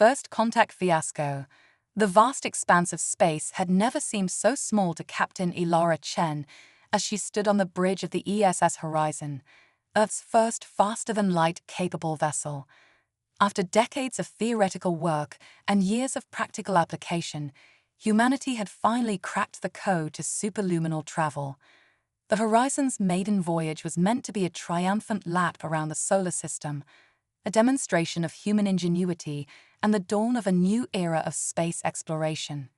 first contact fiasco. The vast expanse of space had never seemed so small to Captain Elara Chen as she stood on the bridge of the ESS Horizon, Earth's first faster-than-light capable vessel. After decades of theoretical work and years of practical application, humanity had finally cracked the code to superluminal travel. The Horizon's maiden voyage was meant to be a triumphant lap around the solar system, a demonstration of human ingenuity and the dawn of a new era of space exploration.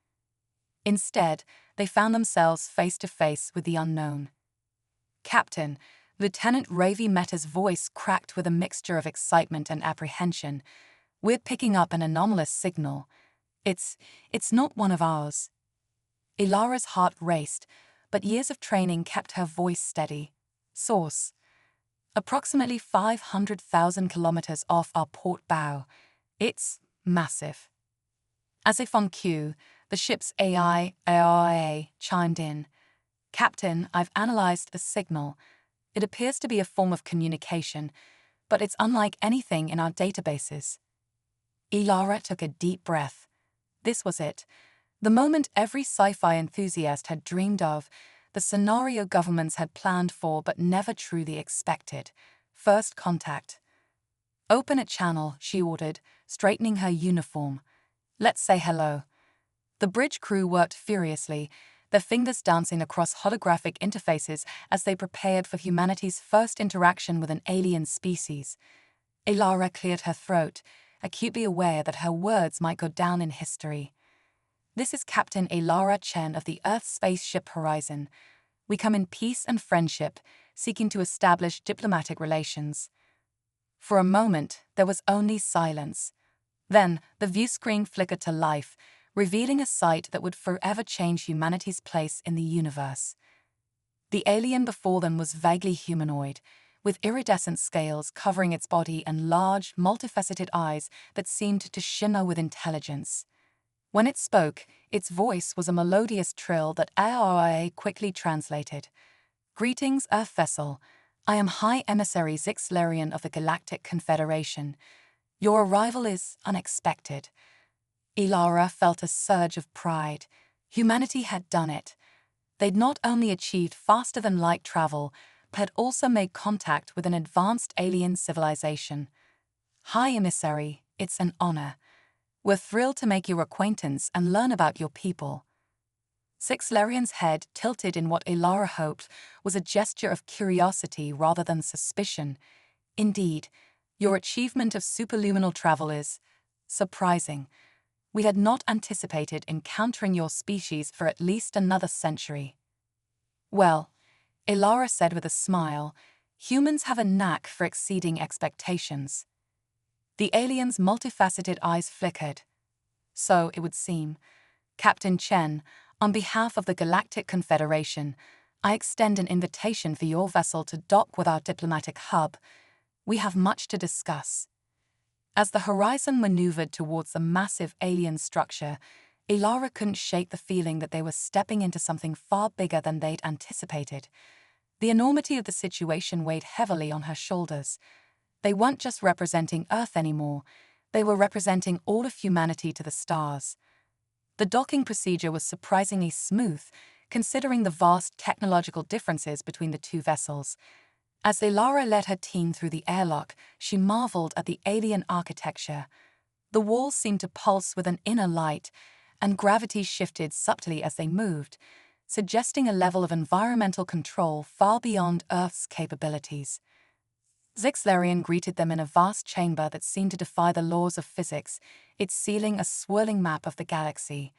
Instead, they found themselves face to face with the unknown. "Captain," Lieutenant Ravi Mehta's voice cracked with a mixture of excitement and apprehension. "We're picking up an anomalous signal. It's not one of ours." Ilara's heart raced, but years of training kept her voice steady. "Source: approximately 500,000 kilometers off our port bow. It's massive." As if on cue, the ship's AI chimed in. "Captain, I've analyzed the signal. It appears to be a form of communication, but it's unlike anything in our databases." Ilara took a deep breath. This was it. The moment every sci-fi enthusiast had dreamed of, the scenario governments had planned for but never truly expected. First contact. "Open a channel," she ordered, straightening her uniform. "Let's say hello." The bridge crew worked furiously, their fingers dancing across holographic interfaces as they prepared for humanity's first interaction with an alien species. Ilara cleared her throat, acutely aware that her words might go down in history. "This is Captain Ilara Chen of the Earth spaceship Horizon. We come in peace and friendship, seeking to establish diplomatic relations." For a moment, there was only silence. Then, the view screen flickered to life, revealing a sight that would forever change humanity's place in the universe. The alien before them was vaguely humanoid, with iridescent scales covering its body and large, multifaceted eyes that seemed to shimmer with intelligence. When it spoke, its voice was a melodious trill that AI quickly translated. "Greetings, Earth vessel. I am High Emissary Xixlerian of the Galactic Confederation. Your arrival is unexpected." Ilara felt a surge of pride. Humanity had done it. They'd not only achieved faster-than-light travel, but had also made contact with an advanced alien civilization. "High Emissary, it's an honor. We're thrilled to make your acquaintance and learn about your people." Xixlerian's head tilted in what Ilara hoped was a gesture of curiosity rather than suspicion. "Indeed, your achievement of superluminal travel is surprising. We had not anticipated encountering your species for at least another century." "Well," Ilara said with a smile, "humans have a knack for exceeding expectations." The alien's multifaceted eyes flickered. "So it would seem. Captain Chen, on behalf of the Galactic Confederation, I extend an invitation for your vessel to dock with our diplomatic hub. We have much to discuss." As the Horizon maneuvered towards the massive alien structure, Ilara couldn't shake the feeling that they were stepping into something far bigger than they'd anticipated. The enormity of the situation weighed heavily on her shoulders. They weren't just representing Earth anymore, they were representing all of humanity to the stars. The docking procedure was surprisingly smooth, considering the vast technological differences between the two vessels. As Ilara led her team through the airlock, she marveled at the alien architecture. The walls seemed to pulse with an inner light, and gravity shifted subtly as they moved, suggesting a level of environmental control far beyond Earth's capabilities. Xixlerian greeted them in a vast chamber that seemed to defy the laws of physics, its ceiling a swirling map of the galaxy.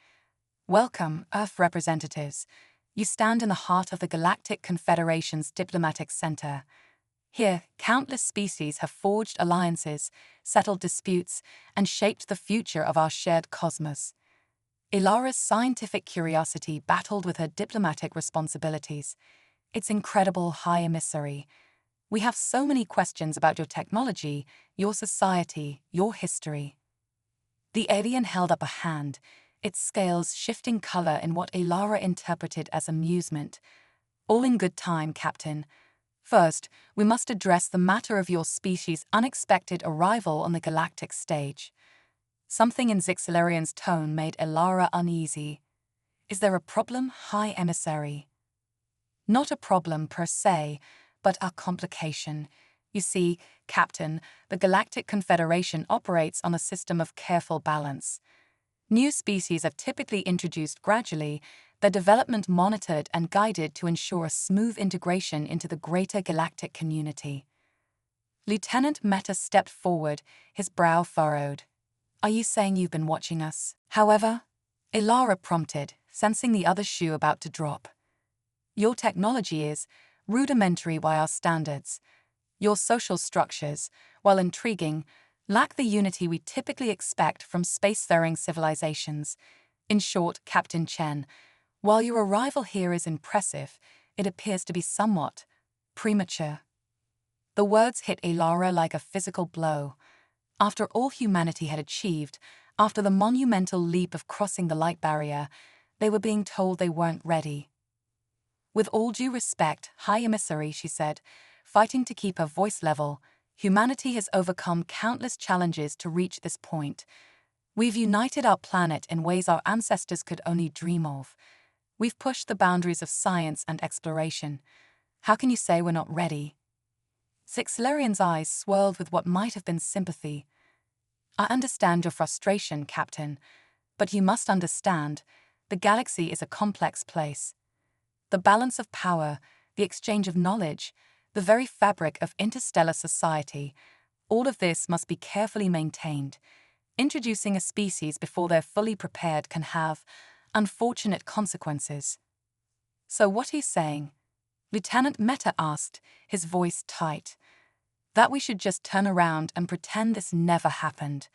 "Welcome, Earth representatives. You stand in the heart of the Galactic Confederation's diplomatic center. Here, countless species have forged alliances, settled disputes, and shaped the future of our shared cosmos." Ilara's scientific curiosity battled with her diplomatic responsibilities. "It's incredible, High Emissary. We have so many questions about your technology, your society, your history." The alien held up a hand, its scales shifting color in what Ilara interpreted as amusement. "All in good time, Captain. First, we must address the matter of your species' unexpected arrival on the galactic stage." Something in Xixilarian's tone made Ilara uneasy. Is there a problem, High Emissary? Not a problem per se, but a complication. You see, Captain, the Galactic Confederation operates on a system of careful balance. New species are typically introduced gradually, their development monitored and guided to ensure a smooth integration into the greater galactic community. Lieutenant Meta stepped forward, his brow furrowed. Are you saying you've been watching us? However, Ilara prompted, sensing the other shoe about to drop. Your technology is rudimentary by our standards. Your social structures, while intriguing, lack the unity we typically expect from spacefaring civilizations. In short, Captain Chen, while your arrival here is impressive, it appears to be somewhat premature. The words hit Ilara like a physical blow. After all humanity had achieved, after the monumental leap of crossing the light barrier, they were being told they weren't ready. With all due respect, High Emissary, she said, fighting to keep her voice level, humanity has overcome countless challenges to reach this point. We've united our planet in ways our ancestors could only dream of. We've pushed the boundaries of science and exploration. How can you say we're not ready? Xixilarian's eyes swirled with what might have been sympathy. I understand your frustration, Captain, but you must understand, the galaxy is a complex place. The balance of power, the exchange of knowledge, the very fabric of interstellar society, all of this must be carefully maintained. Introducing a species before they're fully prepared can have unfortunate consequences. So what are you saying? Lieutenant Meta asked, his voice tight. That we should just turn around and pretend this never happened.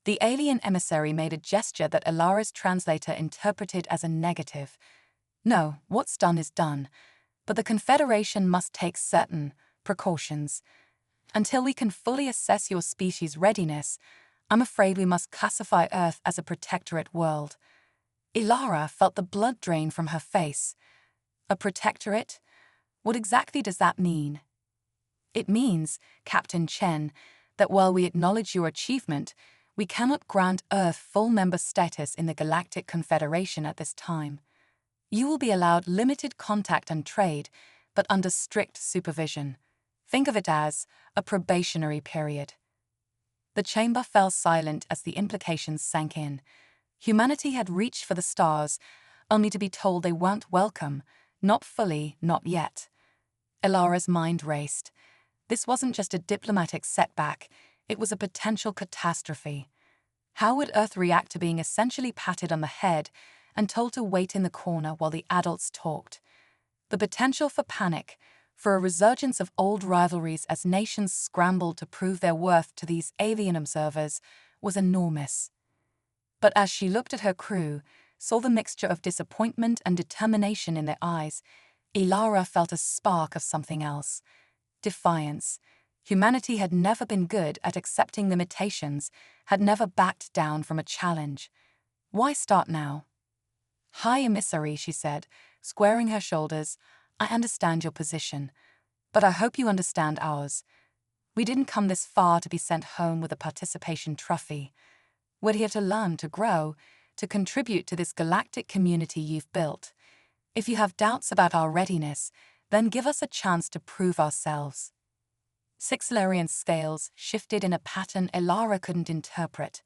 The alien emissary made a gesture that Ilara's translator interpreted as a negative. No, what's done is done, but the Confederation must take certain precautions. Until we can fully assess your species' readiness, I'm afraid we must classify Earth as a protectorate world. Ilara felt the blood drain from her face. A protectorate? What exactly does that mean? It means, Captain Chen, that while we acknowledge your achievement, we cannot grant Earth full member status in the Galactic Confederation at this time. You will be allowed limited contact and trade, but under strict supervision. Think of it as a probationary period. The chamber fell silent as the implications sank in. Humanity had reached for the stars, only to be told they weren't welcome, not fully, not yet. Ilara's mind raced. This wasn't just a diplomatic setback, it was a potential catastrophe. How would Earth react to being essentially patted on the head and told to wait in the corner while the adults talked? The potential for panic, for a resurgence of old rivalries as nations scrambled to prove their worth to these alien observers, was enormous. But as she looked at her crew, saw the mixture of disappointment and determination in their eyes, Ilara felt a spark of something else. Defiance. Humanity had never been good at accepting limitations, had never backed down from a challenge. Why start now? High Emissary, she said, squaring her shoulders, I understand your position, but I hope you understand ours. We didn't come this far to be sent home with a participation trophy. We're here to learn, to grow, to contribute to this galactic community you've built. If you have doubts about our readiness, then give us a chance to prove ourselves. Xixilarian's scales shifted in a pattern Ilara couldn't interpret.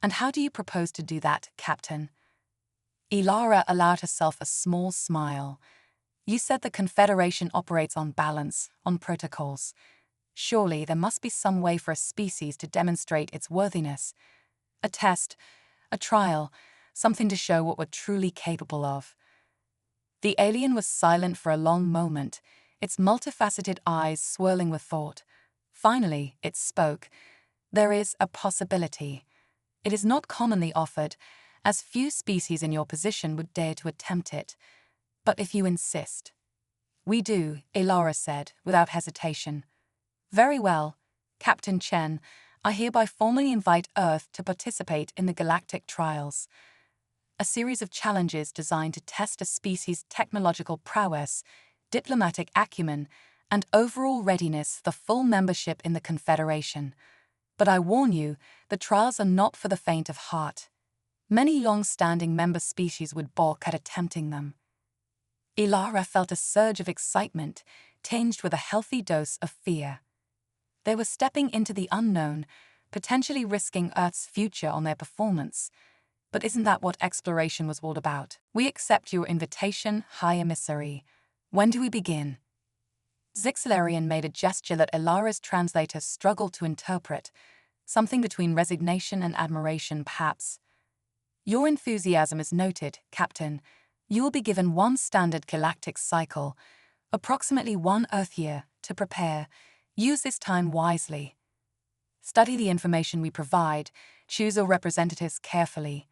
And how do you propose to do that, Captain? Ilara allowed herself a small smile. You said the Confederation operates on balance, on protocols. Surely there must be some way for a species to demonstrate its worthiness. A test, a trial, something to show what we're truly capable of. The alien was silent for a long moment, its multifaceted eyes swirling with thought. Finally, it spoke. There is a possibility. It is not commonly offered, as few species in your position would dare to attempt it. But if you insist. We do, Ilara said, without hesitation. Very well, Captain Chen, I hereby formally invite Earth to participate in the galactic trials. A series of challenges designed to test a species' technological prowess, diplomatic acumen, and overall readiness for full membership in the Confederation. But I warn you, the trials are not for the faint of heart. Many long-standing member species would balk at attempting them. Ilara felt a surge of excitement, tinged with a healthy dose of fear. They were stepping into the unknown, potentially risking Earth's future on their performance. But isn't that what exploration was all about? We accept your invitation, High Emissary. When do we begin? Zixilarian made a gesture that Ilara's translator struggled to interpret, something between resignation and admiration, perhaps. Your enthusiasm is noted, Captain. You will be given one standard galactic cycle, approximately 1 Earth year, to prepare. Use this time wisely. Study the information we provide, choose your representatives carefully.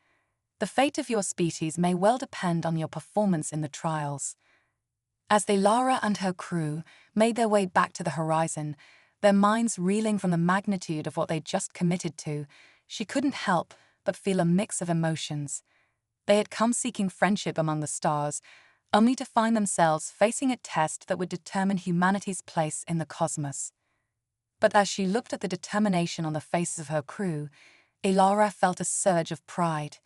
The fate of your species may well depend on your performance in the trials. As Ilara and her crew made their way back to the horizon, their minds reeling from the magnitude of what they'd just committed to, she couldn't help but feel a mix of emotions. They had come seeking friendship among the stars, only to find themselves facing a test that would determine humanity's place in the cosmos. But as she looked at the determination on the faces of her crew, Ilara felt a surge of pride.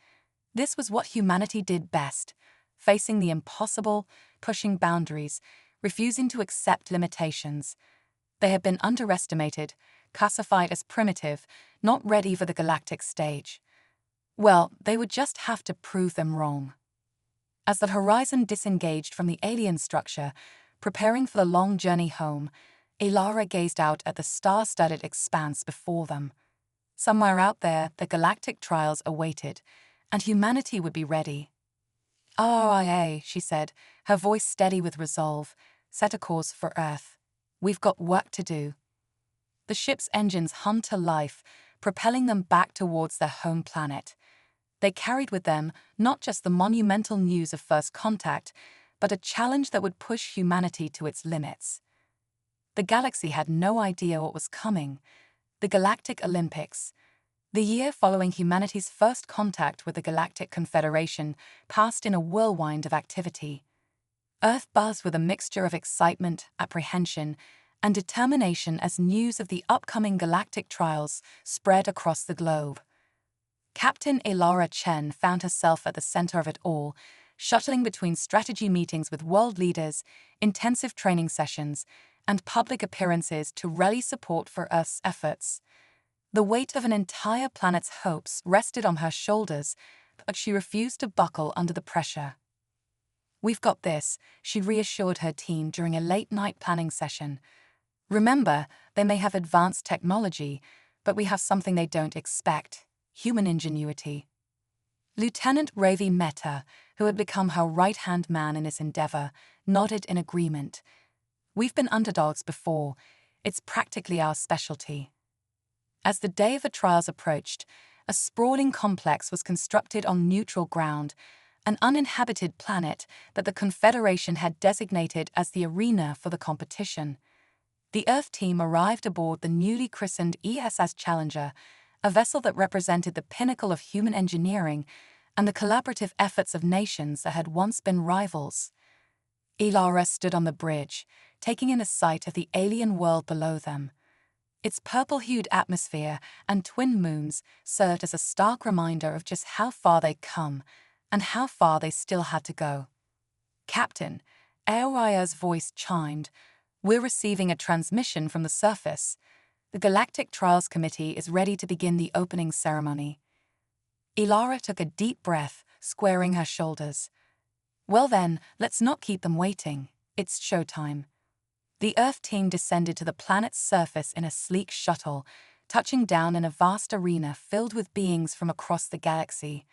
This was what humanity did best, facing the impossible, pushing boundaries, refusing to accept limitations. They had been underestimated, classified as primitive, not ready for the galactic stage. Well, they would just have to prove them wrong. As the horizon disengaged from the alien structure, preparing for the long journey home, Ilara gazed out at the star-studded expanse before them. Somewhere out there, the galactic trials awaited, and humanity would be ready. "RIA," she said, her voice steady with resolve, "set a course for Earth. We've got work to do." The ship's engines hummed to life, propelling them back towards their home planet. They carried with them not just the monumental news of first contact, but a challenge that would push humanity to its limits. The galaxy had no idea what was coming. The Galactic Olympics. The year following humanity's first contact with the Galactic Confederation passed in a whirlwind of activity. Earth buzzed with a mixture of excitement, apprehension, and determination as news of the upcoming galactic trials spread across the globe. Captain Ilara Chen found herself at the center of it all, shuttling between strategy meetings with world leaders, intensive training sessions, and public appearances to rally support for Earth's efforts. The weight of an entire planet's hopes rested on her shoulders, but she refused to buckle under the pressure. "We've got this," she reassured her team during a late-night planning session. "Remember, they may have advanced technology, but we have something they don't expect: human ingenuity." Lieutenant Ravi Mehta, who had become her right-hand man in this endeavor, nodded in agreement. "We've been underdogs before. It's practically our specialty." As the day of the trials approached, a sprawling complex was constructed on neutral ground, an uninhabited planet that the Confederation had designated as the arena for the competition. The Earth team arrived aboard the newly christened ESS Challenger, a vessel that represented the pinnacle of human engineering and the collaborative efforts of nations that had once been rivals. Ilara stood on the bridge, taking in a sight of the alien world below them. Its purple-hued atmosphere and twin moons served as a stark reminder of just how far they'd come and how far they still had to go. "Captain," Aoya's voice chimed, "we're receiving a transmission from the surface. The Galactic Trials Committee is ready to begin the opening ceremony." Ilara took a deep breath, squaring her shoulders. "Well then, let's not keep them waiting. It's showtime." The Earth team descended to the planet's surface in a sleek shuttle, touching down in a vast arena filled with beings from across the galaxy.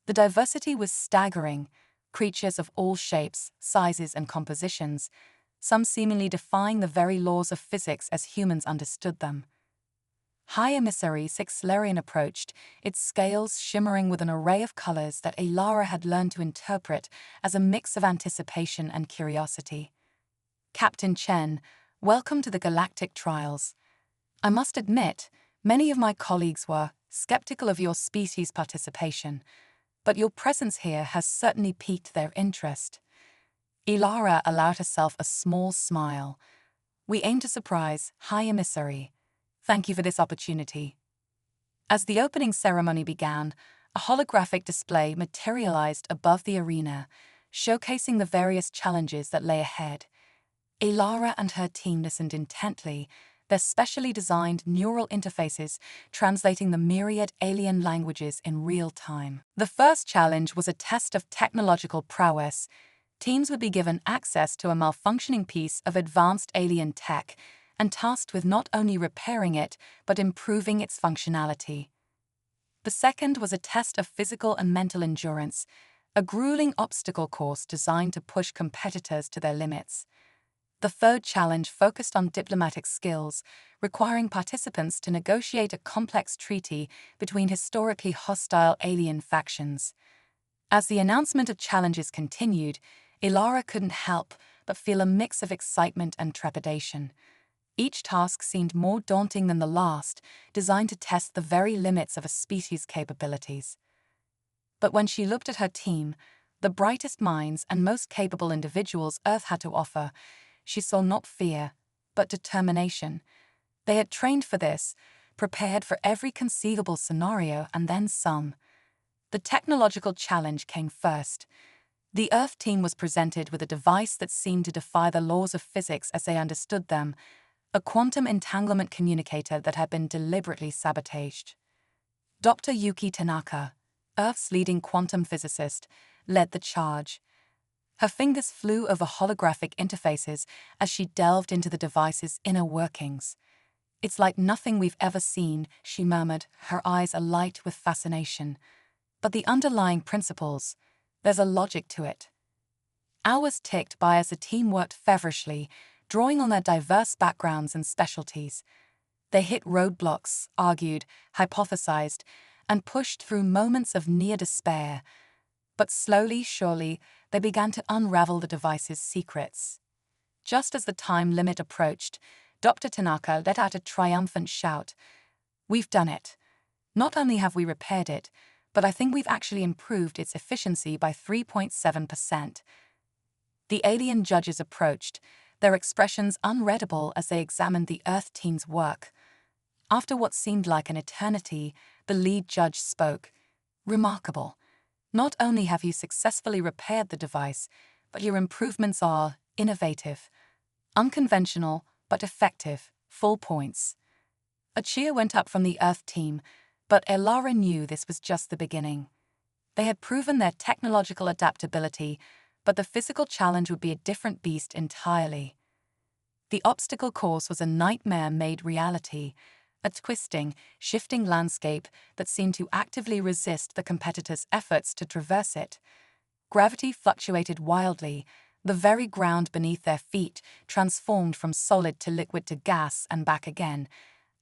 The diversity was staggering: creatures of all shapes, sizes, and compositions, some seemingly defying the very laws of physics as humans understood them. High Emissary Zixilarian approached, its scales shimmering with an array of colors that Ilara had learned to interpret as a mix of anticipation and curiosity. "Captain Chen, welcome to the Galactic Trials. I must admit, many of my colleagues were skeptical of your species' participation, but your presence here has certainly piqued their interest." Ilara allowed herself a small smile. "We aim to surprise, High Emissary. Thank you for this opportunity." As the opening ceremony began, a holographic display materialized above the arena, showcasing the various challenges that lay ahead. Elara and her team listened intently, their specially designed neural interfaces translating the myriad alien languages in real time. The first challenge was a test of technological prowess. Teams would be given access to a malfunctioning piece of advanced alien tech and tasked with not only repairing it, but improving its functionality. The second was a test of physical and mental endurance, a grueling obstacle course designed to push competitors to their limits. The third challenge focused on diplomatic skills, requiring participants to negotiate a complex treaty between historically hostile alien factions. As the announcement of challenges continued, Elara couldn't help but feel a mix of excitement and trepidation. Each task seemed more daunting than the last, designed to test the very limits of a species' capabilities. But when she looked at her team, the brightest minds and most capable individuals Earth had to offer, she saw not fear, but determination. They had trained for this, prepared for every conceivable scenario and then some. The technological challenge came first. The Earth team was presented with a device that seemed to defy the laws of physics as they understood them, a quantum entanglement communicator that had been deliberately sabotaged. Dr. Yuki Tanaka, Earth's leading quantum physicist, led the charge. Her fingers flew over holographic interfaces as she delved into the device's inner workings. "It's like nothing we've ever seen," she murmured, her eyes alight with fascination. "But the underlying principles, there's a logic to it." Hours ticked by as the team worked feverishly, drawing on their diverse backgrounds and specialties. They hit roadblocks, argued, hypothesized, and pushed through moments of near despair. But slowly, surely, they began to unravel the device's secrets. Just as the time limit approached, Dr. Tanaka let out a triumphant shout. "We've done it. Not only have we repaired it, but I think we've actually improved its efficiency by 3.7%. The alien judges approached, their expressions unreadable as they examined the Earth team's work. After what seemed like an eternity, the lead judge spoke. "Remarkable. Not only have you successfully repaired the device, but your improvements are innovative, unconventional, but effective, full points." A cheer went up from the Earth team, but Elara knew this was just the beginning. They had proven their technological adaptability, but the physical challenge would be a different beast entirely. The obstacle course was a nightmare made reality, a twisting, shifting landscape that seemed to actively resist the competitors' efforts to traverse it. Gravity fluctuated wildly, the very ground beneath their feet transformed from solid to liquid to gas and back again,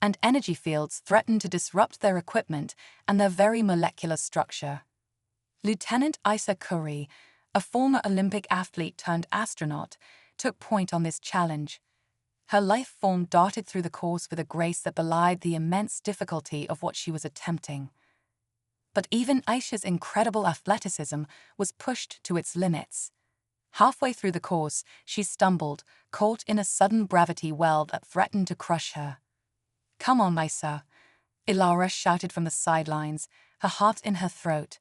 and energy fields threatened to disrupt their equipment and their very molecular structure. Lieutenant Isa Curry, a former Olympic athlete turned astronaut, took point on this challenge. Her life form darted through the course with a grace that belied the immense difficulty of what she was attempting. But even Aisha's incredible athleticism was pushed to its limits. Halfway through the course, she stumbled, caught in a sudden gravity well that threatened to crush her. "Come on, Aisha," Elara shouted from the sidelines, her heart in her throat.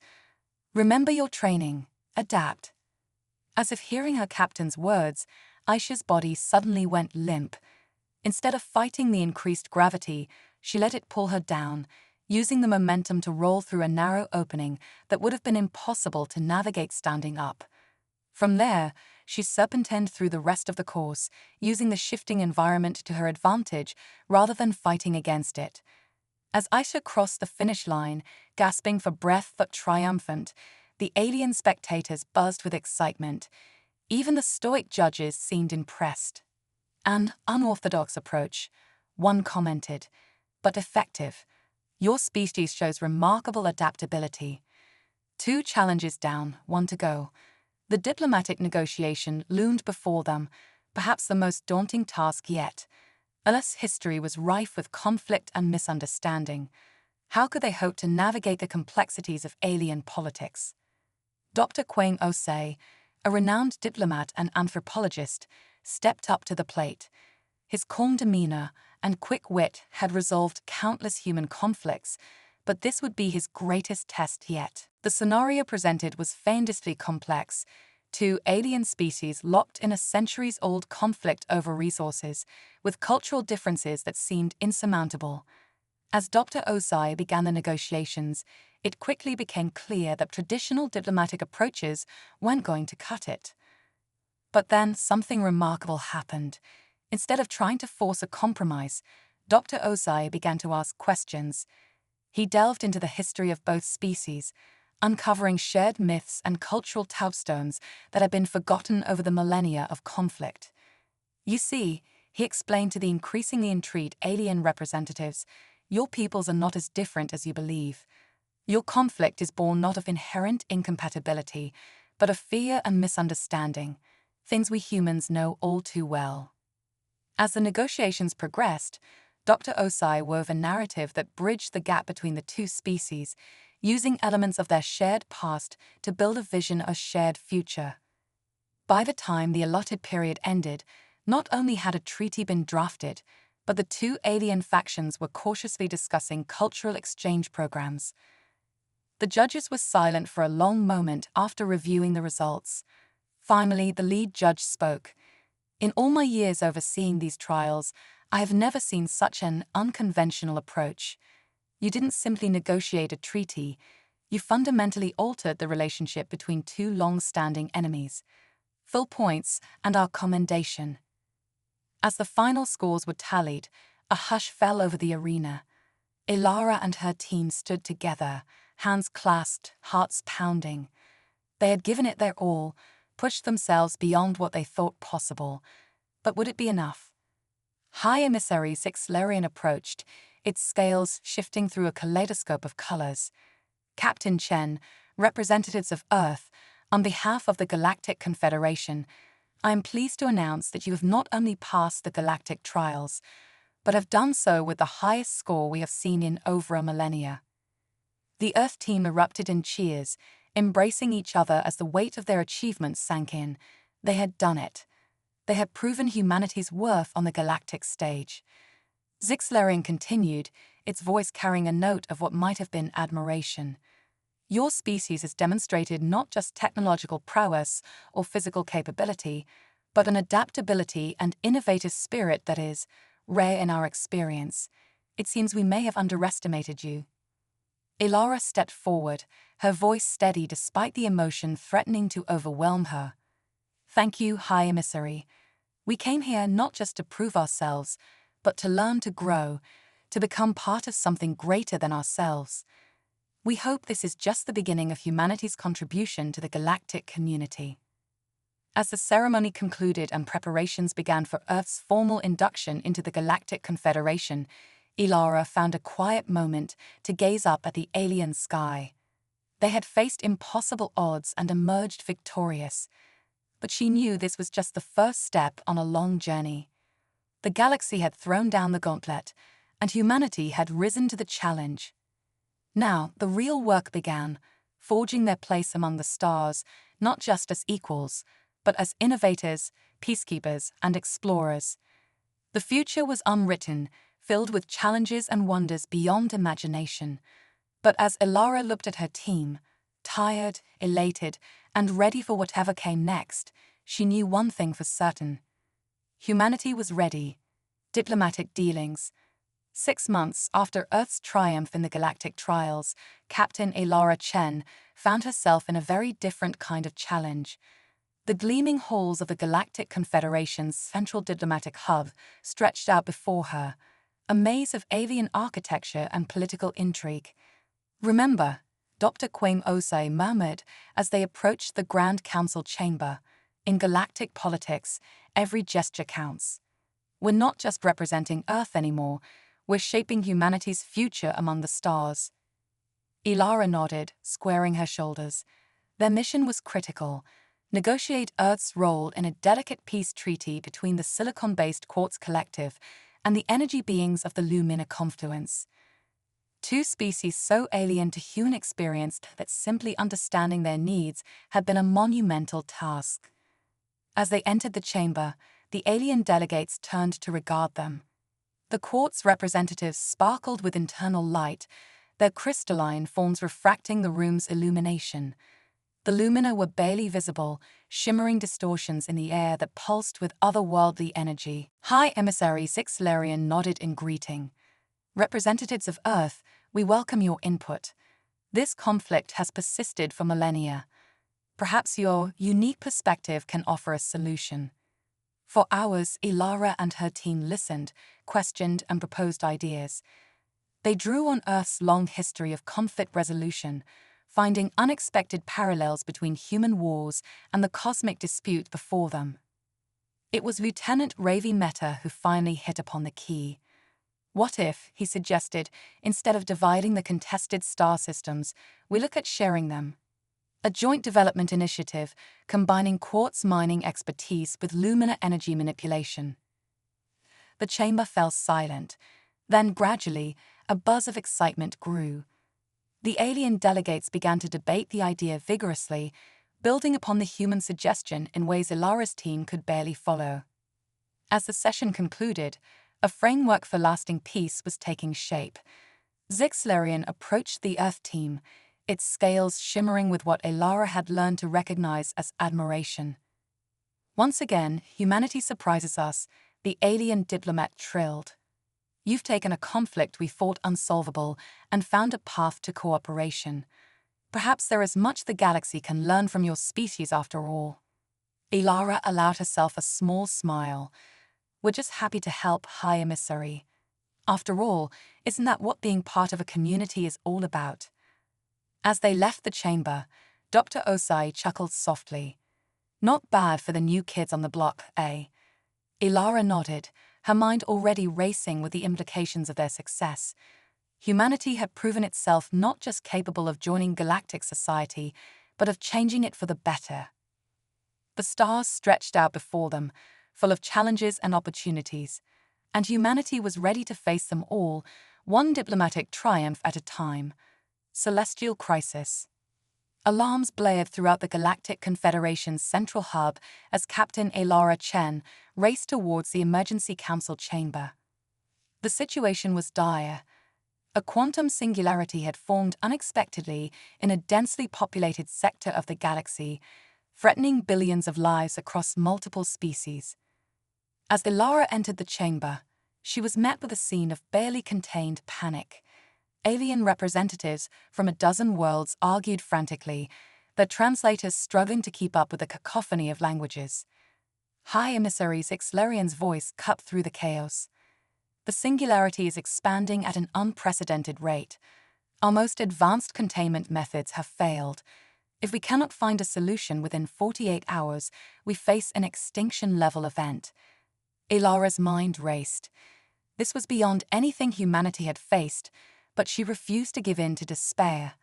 "Remember your training. Adapt." As if hearing her captain's words, Aisha's body suddenly went limp. Instead of fighting the increased gravity, she let it pull her down, using the momentum to roll through a narrow opening that would have been impossible to navigate standing up. From there, she serpentined through the rest of the course, using the shifting environment to her advantage rather than fighting against it. As Aisha crossed the finish line, gasping for breath but triumphant, the alien spectators buzzed with excitement. Even the stoic judges seemed impressed. "An unorthodox approach," one commented, "but effective. Your species shows remarkable adaptability." 2 challenges down, 1 to go. The diplomatic negotiation loomed before them, perhaps the most daunting task yet. Earth's history was rife with conflict and misunderstanding. How could they hope to navigate the complexities of alien politics? Dr. Kwang Osei, a renowned diplomat and anthropologist, stepped up to the plate. His calm demeanor and quick wit had resolved countless human conflicts, but this would be his greatest test yet. The scenario presented was famously complex. Two alien species locked in a centuries-old conflict over resources, with cultural differences that seemed insurmountable. As Dr. Osai began the negotiations, it quickly became clear that traditional diplomatic approaches weren't going to cut it. But then something remarkable happened. Instead of trying to force a compromise, Dr. Osai began to ask questions. He delved into the history of both species, uncovering shared myths and cultural touchstones that had been forgotten over the millennia of conflict. You see, he explained to the increasingly intrigued alien representatives, your peoples are not as different as you believe. Your conflict is born not of inherent incompatibility, but of fear and misunderstanding, things we humans know all too well. As the negotiations progressed, Dr. Osai wove a narrative that bridged the gap between the two species, using elements of their shared past to build a vision of a shared future. By the time the allotted period ended, not only had a treaty been drafted, but the two alien factions were cautiously discussing cultural exchange programs. The judges were silent for a long moment after reviewing the results. Finally, the lead judge spoke. In all my years overseeing these trials, I have never seen such an unconventional approach. You didn't simply negotiate a treaty, you fundamentally altered the relationship between two long-standing enemies. Full points and our commendation. As the final scores were tallied, a hush fell over the arena. Ilara and her team stood together, hands clasped, hearts pounding. They had given it their all, pushed themselves beyond what they thought possible. But would it be enough? High Emissary Xeno approached, its scales shifting through a kaleidoscope of colors. Captain Chen, representatives of Earth, on behalf of the Galactic Confederation, I am pleased to announce that you have not only passed the Galactic trials, but have done so with the highest score we have seen in over a millennia. The Earth team erupted in cheers, embracing each other as the weight of their achievements sank in. They had done it. They had proven humanity's worth on the galactic stage. Xeno continued, its voice carrying a note of what might have been admiration. Your species has demonstrated not just technological prowess or physical capability, but an adaptability and innovative spirit that is rare in our experience. It seems we may have underestimated you. Ilara stepped forward, her voice steady despite the emotion threatening to overwhelm her. Thank you, High Emissary. We came here not just to prove ourselves, but to learn to grow, to become part of something greater than ourselves. We hope this is just the beginning of humanity's contribution to the galactic community. As the ceremony concluded and preparations began for Earth's formal induction into the Galactic Confederation, Ilara found a quiet moment to gaze up at the alien sky. They had faced impossible odds and emerged victorious, but she knew this was just the first step on a long journey. The galaxy had thrown down the gauntlet, and humanity had risen to the challenge. Now, the real work began, forging their place among the stars, not just as equals, but as innovators, peacekeepers, and explorers. The future was unwritten, filled with challenges and wonders beyond imagination. But as Ilara looked at her team, tired, elated, and ready for whatever came next, she knew one thing for certain. Humanity was ready. Diplomatic dealings. 6 months after Earth's triumph in the galactic trials, Captain Ilara Chen found herself in a very different kind of challenge. The gleaming halls of the Galactic Confederation's central diplomatic hub stretched out before her, a maze of alien architecture and political intrigue. Remember, Dr. Quaim Osei murmured as they approached the Grand Council chamber. In galactic politics, every gesture counts. We're not just representing Earth anymore, we're shaping humanity's future among the stars. Ilara nodded, squaring her shoulders. Their mission was critical. Negotiate Earth's role in a delicate peace treaty between the silicon-based Quartz Collective and the energy beings of the Lumina Confluence. Two species so alien to human experience that simply understanding their needs had been a monumental task. As they entered the chamber, the alien delegates turned to regard them. The Quartz representatives sparkled with internal light, their crystalline forms refracting the room's illumination. The lumina were barely visible, shimmering distortions in the air that pulsed with otherworldly energy. High Emissary Xylarian nodded in greeting. Representatives of Earth, we welcome your input. This conflict has persisted for millennia. Perhaps your unique perspective can offer a solution. For hours, Ilara and her team listened, questioned, and proposed ideas. They drew on Earth's long history of conflict resolution, finding unexpected parallels between human wars and the cosmic dispute before them. It was Lieutenant Ravi Mehta who finally hit upon the key. What if, he suggested, instead of dividing the contested star systems, we look at sharing them? A joint development initiative combining quartz mining expertise with luminar energy manipulation. The chamber fell silent. Then, gradually, a buzz of excitement grew. The alien delegates began to debate the idea vigorously, building upon the human suggestion in ways Ilara's team could barely follow. As the session concluded, a framework for lasting peace was taking shape. Xylarian approached the Earth team, its scales shimmering with what Ilara had learned to recognize as admiration. Once again, humanity surprises us, the alien diplomat trilled. You've taken a conflict we thought unsolvable and found a path to cooperation. Perhaps there is much the galaxy can learn from your species after all. Ilara allowed herself a small smile. We're just happy to help, High Emissary. After all, isn't that what being part of a community is all about? As they left the chamber, Dr. Osai chuckled softly. Not bad for the new kids on the block, eh? Ilara nodded, her mind already racing with the implications of their success. Humanity had proven itself not just capable of joining galactic society, but of changing it for the better. The stars stretched out before them, full of challenges and opportunities, and humanity was ready to face them all, one diplomatic triumph at a time. Celestial crisis. Alarms blared throughout the Galactic Confederation's central hub as Captain Ilara Chen raced towards the Emergency Council chamber. The situation was dire. A quantum singularity had formed unexpectedly in a densely populated sector of the galaxy, threatening billions of lives across multiple species. As Ilara entered the chamber, she was met with a scene of barely contained panic. Alien representatives from a dozen worlds argued frantically, their translators struggling to keep up with the cacophony of languages. High Emissary Xylarian's voice cut through the chaos. The singularity is expanding at an unprecedented rate. Our most advanced containment methods have failed. If we cannot find a solution within 48 hours, we face an extinction-level event. Ilara's mind raced. This was beyond anything humanity had faced, but she refused to give in to despair.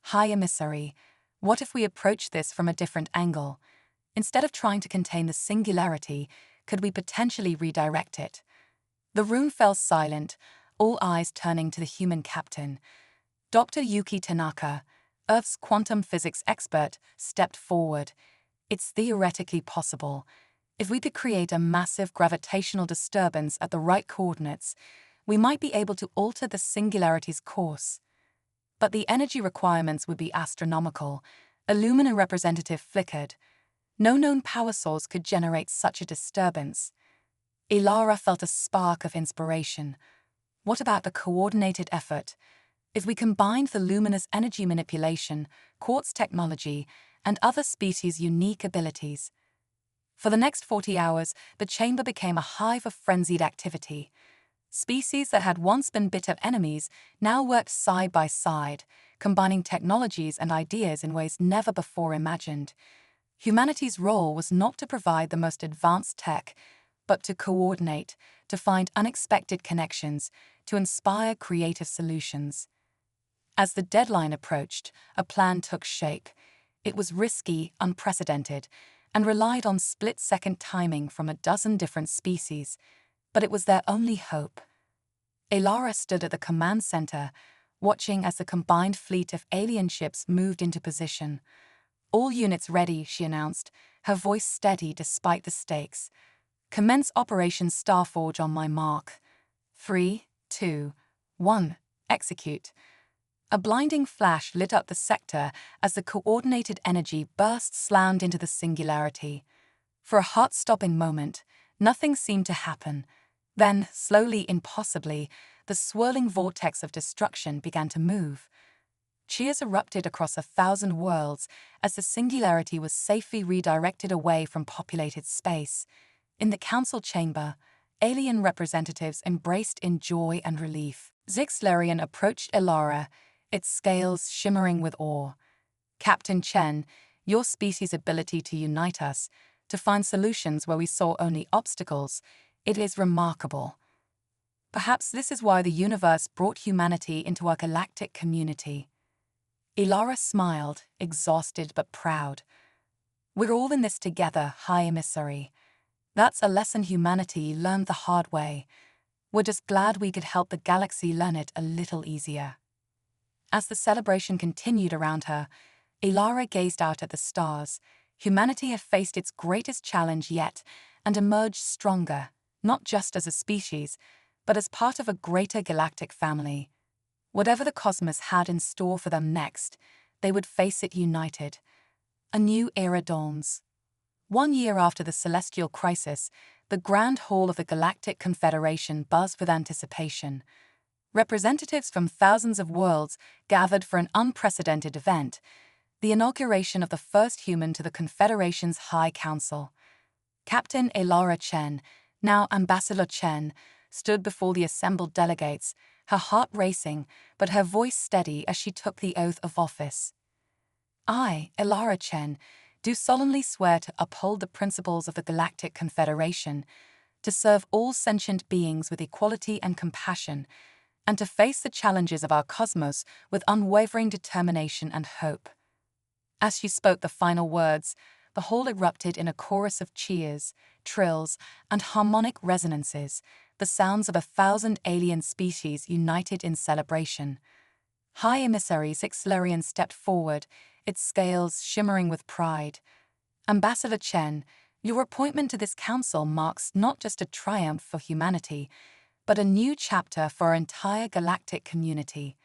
High Emissary, what if we approach this from a different angle? Instead of trying to contain the singularity, could we potentially redirect it? The room fell silent, all eyes turning to the human captain. Dr. Yuki Tanaka, Earth's quantum physics expert, stepped forward. It's theoretically possible. If we could create a massive gravitational disturbance at the right coordinates, we might be able to alter the singularity's course. But the energy requirements would be astronomical. A luminar representative flickered. No known power source could generate such a disturbance. Ilara felt a spark of inspiration. What about a coordinated effort? If we combined the luminous energy manipulation, quartz technology, and other species' unique abilities. For the next 40 hours, the chamber became a hive of frenzied activity. Species that had once been bitter enemies now worked side by side, combining technologies and ideas in ways never before imagined. Humanity's role was not to provide the most advanced tech, but to coordinate, to find unexpected connections, to inspire creative solutions. As the deadline approached, a plan took shape. It was risky, unprecedented, and relied on split-second timing from a dozen different species, but it was their only hope. Ilara stood at the command center, watching as the combined fleet of alien ships moved into position. All units ready, she announced, her voice steady despite the stakes. Commence Operation Starforge on my mark. 3, 2, 1, execute. A blinding flash lit up the sector as the coordinated energy burst slammed into the singularity. For a heart-stopping moment, nothing seemed to happen. Then, slowly, impossibly, the swirling vortex of destruction began to move. Cheers erupted across 1,000 worlds as the singularity was safely redirected away from populated space. In the council chamber, alien representatives embraced in joy and relief. Zixlarian approached Elara, its scales shimmering with awe. "Captain Chen, your species' ability to unite us, to find solutions where we saw only obstacles, it is remarkable. Perhaps this is why the universe brought humanity into our galactic community." Elara smiled, exhausted but proud. "We're all in this together, High Emissary. That's a lesson humanity learned the hard way. We're just glad we could help the galaxy learn it a little easier." As the celebration continued around her, Elara gazed out at the stars. Humanity had faced its greatest challenge yet and emerged stronger, not just as a species, but as part of a greater galactic family. Whatever the cosmos had in store for them next, they would face it united. A new era dawns. 1 year after the celestial crisis, the Grand Hall of the Galactic Confederation buzzed with anticipation. Representatives from thousands of worlds gathered for an unprecedented event, the inauguration of the first human to the Confederation's High Council. Captain Elara Chen, now Ambassador Chen, stood before the assembled delegates, her heart racing, but her voice steady as she took the oath of office. "I, Elara Chen, do solemnly swear to uphold the principles of the Galactic Confederation, to serve all sentient beings with equality and compassion, and to face the challenges of our cosmos with unwavering determination and hope." As she spoke the final words, the hall erupted in a chorus of cheers, trills, and harmonic resonances, the sounds of 1,000 alien species united in celebration. High Emissary Zixlarian stepped forward, its scales shimmering with pride. "Ambassador Chen, your appointment to this council marks not just a triumph for humanity, but a new chapter for our entire galactic community.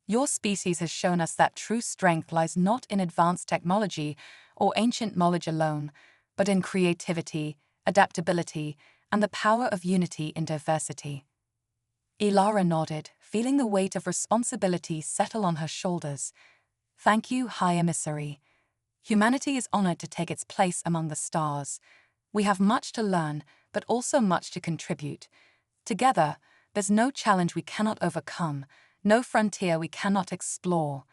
Your species has shown us that true strength lies not in advanced technology or ancient knowledge alone, but in creativity, adaptability, and the power of unity in diversity." Elara nodded, feeling the weight of responsibility settle on her shoulders. "Thank you, High Emissary. Humanity is honored to take its place among the stars. We have much to learn, but also much to contribute. Together, there's no challenge we cannot overcome, no frontier we cannot explore."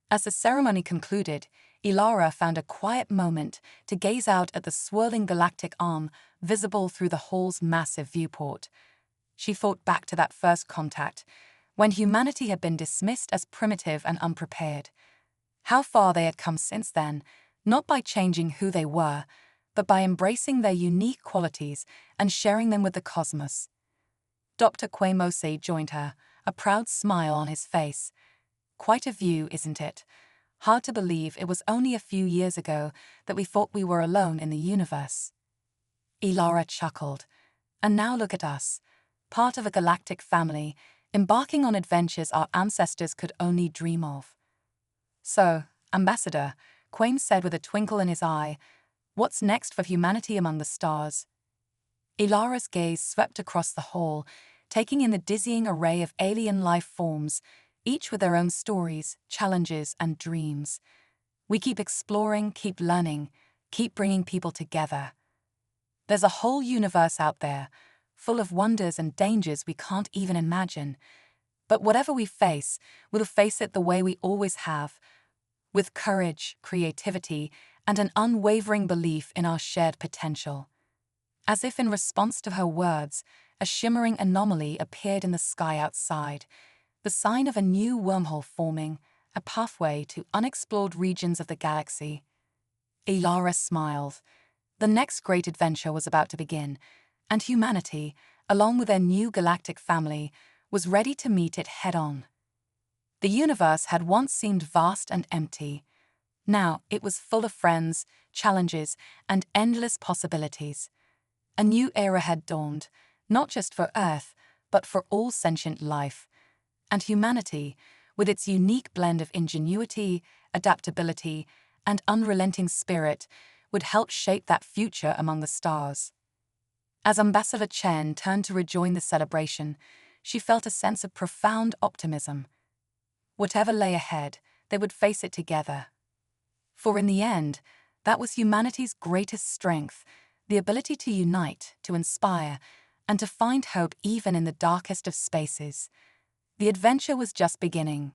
As the ceremony concluded, Elara found a quiet moment to gaze out at the swirling galactic arm visible through the hall's massive viewport. She thought back to that first contact, when humanity had been dismissed as primitive and unprepared. How far they had come since then, not by changing who they were, but by embracing their unique qualities and sharing them with the cosmos. Dr. Quaimose joined her, a proud smile on his face. "Quite a view, isn't it? Hard to believe it was only a few years ago that we thought we were alone in the universe." Elara chuckled. "And now look at us, part of a galactic family, embarking on adventures our ancestors could only dream of." "So, Ambassador," Quaim said with a twinkle in his eye, "what's next for humanity among the stars?" Elara's gaze swept across the hall, taking in the dizzying array of alien life forms, each with their own stories, challenges, and dreams. "We keep exploring, keep learning, keep bringing people together. There's a whole universe out there, full of wonders and dangers we can't even imagine. But whatever we face, we'll face it the way we always have, with courage, creativity, and an unwavering belief in our shared potential." As if in response to her words, a shimmering anomaly appeared in the sky outside, the sign of a new wormhole forming, a pathway to unexplored regions of the galaxy. Elara smiled. The next great adventure was about to begin, and humanity, along with their new galactic family, was ready to meet it head-on. The universe had once seemed vast and empty. Now it was full of friends, challenges, and endless possibilities. A new era had dawned, not just for Earth, but for all sentient life. And humanity, with its unique blend of ingenuity, adaptability, and unrelenting spirit, would help shape that future among the stars. As Ambassador Chen turned to rejoin the celebration, she felt a sense of profound optimism. Whatever lay ahead, they would face it together. For in the end, that was humanity's greatest strength, the ability to unite, to inspire, and to find hope even in the darkest of spaces. The adventure was just beginning.